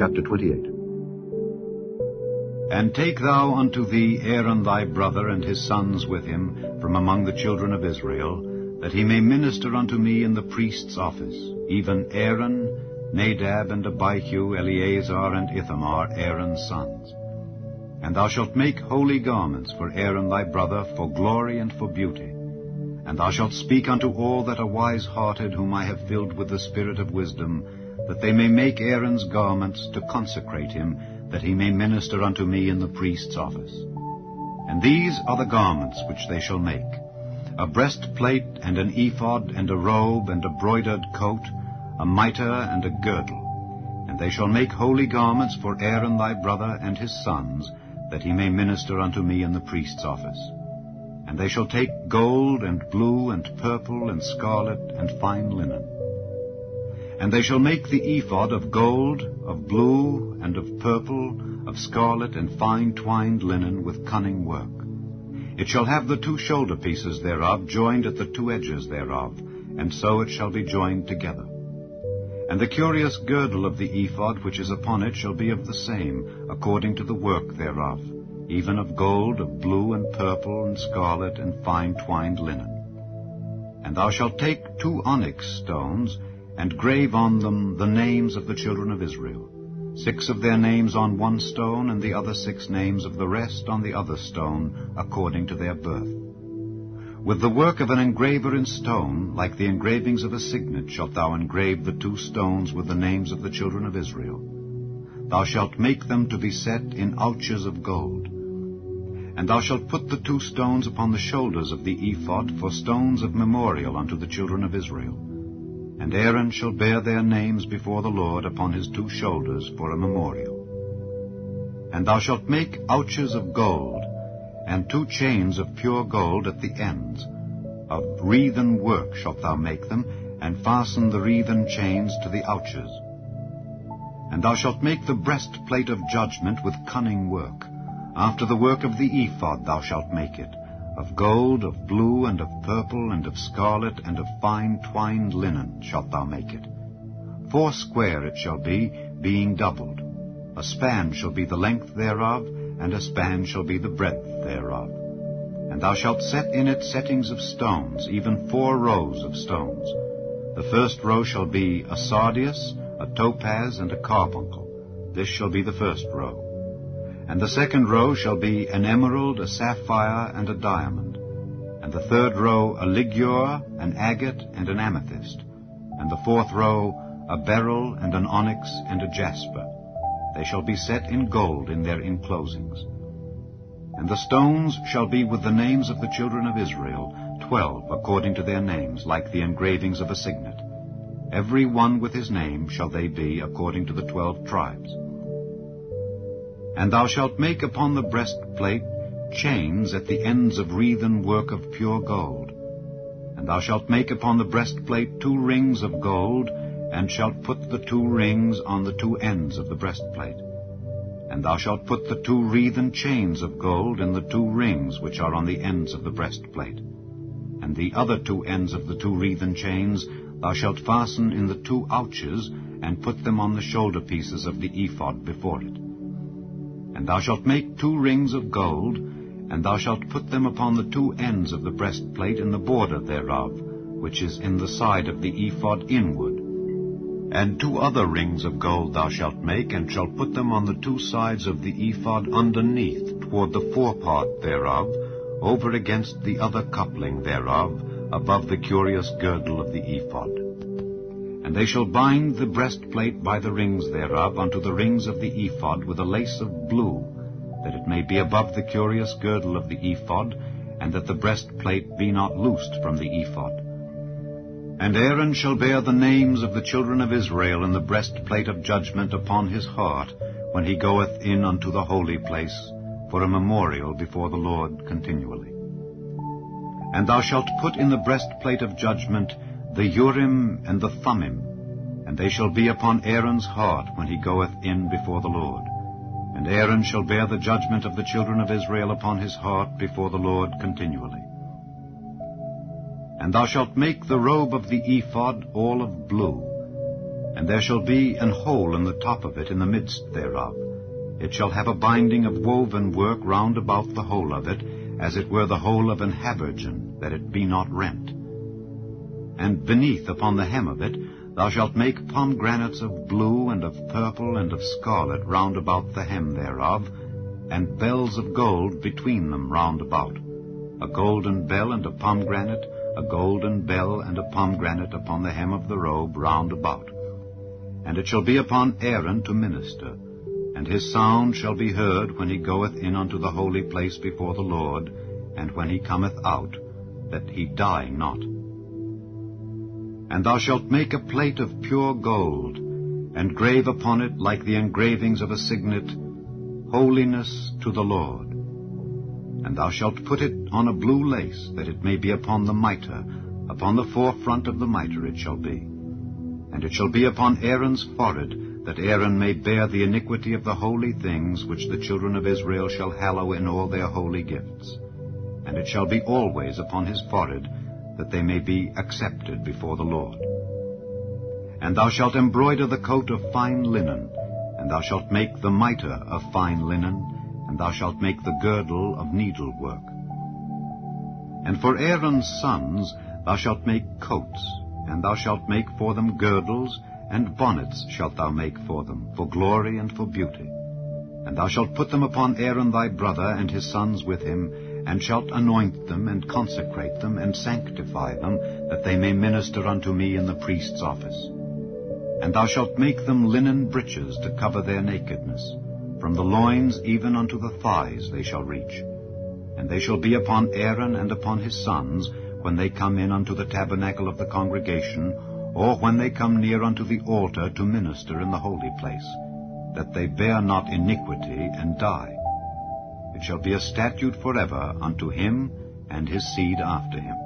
chapter 28. And take thou unto thee Aaron thy brother and his sons with him from among the children of Israel, that he may minister unto me in the priest's office, even Aaron, Nadab, and Abihu, Eleazar, and Ithamar, Aaron's sons. And thou shalt make holy garments for Aaron thy brother, for glory and for beauty. And thou shalt speak unto all that are wise-hearted, whom I have filled with the spirit of wisdom, that they may make Aaron's garments to consecrate him, that he may minister unto me in the priest's office. And these are the garments which they shall make: a breastplate, and an ephod, and a robe, and a broidered coat, a mitre, and a girdle. And they shall make holy garments for Aaron thy brother and his sons, that he may minister unto me in the priest's office. And they shall take gold, and blue, and purple, and scarlet, and fine linen. And they shall make the ephod of gold, of blue, and of purple, of scarlet, and fine twined linen with cunning work. It shall have the 2 shoulder pieces thereof joined at the 2 edges thereof, and so it shall be joined together. And the curious girdle of the ephod which is upon it shall be of the same, according to the work thereof, even of gold, of blue, and purple, and scarlet, and fine twined linen. And thou shalt take 2 onyx stones, and grave on them the names of the children of Israel, 6 of their names on one stone, and the other 6 names of the rest on the other stone, according to their birth. With the work of an engraver in stone, like the engravings of a signet, shalt thou engrave the 2 stones with the names of the children of Israel. Thou shalt make them to be set in ouches of gold. And thou shalt put the 2 stones upon the shoulders of the ephod for stones of memorial unto the children of Israel. And Aaron shall bear their names before the Lord upon his 2 shoulders for a memorial. And thou shalt make ouches of gold, and 2 chains of pure gold at the ends. Of wreathen work shalt thou make them, and fasten the wreathen chains to the ouches. And thou shalt make the breastplate of judgment with cunning work. After the work of the ephod thou shalt make it, of gold, of blue, and of purple, and of scarlet, and of fine twined linen shalt thou make it. 4 square it shall be, being doubled. A span shall be the length thereof, and a span shall be the breadth thereof. And thou shalt set in it settings of stones, even 4 rows of stones. The first row shall be a sardius, a topaz, and a carbuncle. This shall be the first row. And the second row shall be an emerald, a sapphire, and a diamond. And the third row a ligure, an agate, and an amethyst. And the 4th row a beryl, and an onyx, and a jasper. They shall be set in gold in their enclosings. And the stones shall be with the names of the children of Israel, 12 according to their names, like the engravings of a signet. Every one with his name shall they be, according to the 12 tribes. And thou shalt make upon the breastplate chains at the ends of wreathen work of pure gold. And thou shalt make upon the breastplate 2 rings of gold, and shalt put the 2 rings on the 2 ends of the breastplate. And thou shalt put the 2 wreathen chains of gold in the 2 rings which are on the ends of the breastplate. And the other 2 ends of the 2 wreathen chains thou shalt fasten in the 2 ouches, and put them on the shoulder pieces of the ephod before it. And thou shalt make 2 rings of gold, and thou shalt put them upon the 2 ends of the breastplate in the border thereof, which is in the side of the ephod inward. And 2 other rings of gold thou shalt make, and shalt put them on the 2 sides of the ephod underneath, toward the forepart thereof, over against the other coupling thereof, above the curious girdle of the ephod. And they shall bind the breastplate by the rings thereof unto the rings of the ephod with a lace of blue, that it may be above the curious girdle of the ephod, and that the breastplate be not loosed from the ephod. And Aaron shall bear the names of the children of Israel in the breastplate of judgment upon his heart, when he goeth in unto the holy place, for a memorial before the Lord continually. And thou shalt put in the breastplate of judgment the Urim and the Thummim, and they shall be upon Aaron's heart when he goeth in before the Lord. And Aaron shall bear the judgment of the children of Israel upon his heart before the Lord continually. And thou shalt make the robe of the ephod all of blue. And there shall be an hole in the top of it in the midst thereof. It shall have a binding of woven work round about the whole of it, as it were the hole of an habergeon, that it be not rent. And beneath upon the hem of it thou shalt make pomegranates of blue and of purple and of scarlet round about the hem thereof, and bells of gold between them round about, a golden bell and a pomegranate, a golden bell and a pomegranate upon the hem of the robe round about. And it shall be upon Aaron to minister, and his sound shall be heard when he goeth in unto the holy place before the Lord, and when he cometh out, that he die not. And thou shalt make a plate of pure gold, and grave upon it, like the engravings of a signet, Holiness to the Lord. And thou shalt put it on a blue lace, that it may be upon the mitre, upon the forefront of the mitre it shall be. And it shall be upon Aaron's forehead, that Aaron may bear the iniquity of the holy things which the children of Israel shall hallow in all their holy gifts. And it shall be always upon his forehead, that they may be accepted before the Lord. And thou shalt embroider the coat of fine linen, and thou shalt make the mitre of fine linen, and thou shalt make the girdle of needlework. And for Aaron's sons thou shalt make coats, and thou shalt make for them girdles, and bonnets shalt thou make for them, for glory and for beauty. And thou shalt put them upon Aaron thy brother and his sons with him, and shalt anoint them, and consecrate them, and sanctify them, that they may minister unto me in the priest's office. And thou shalt make them linen breeches to cover their nakedness. From the loins even unto the thighs they shall reach. And they shall be upon Aaron and upon his sons, when they come in unto the tabernacle of the congregation, or when they come near unto the altar to minister in the holy place, that they bear not iniquity and die. It shall be a statute forever unto him and his seed after him.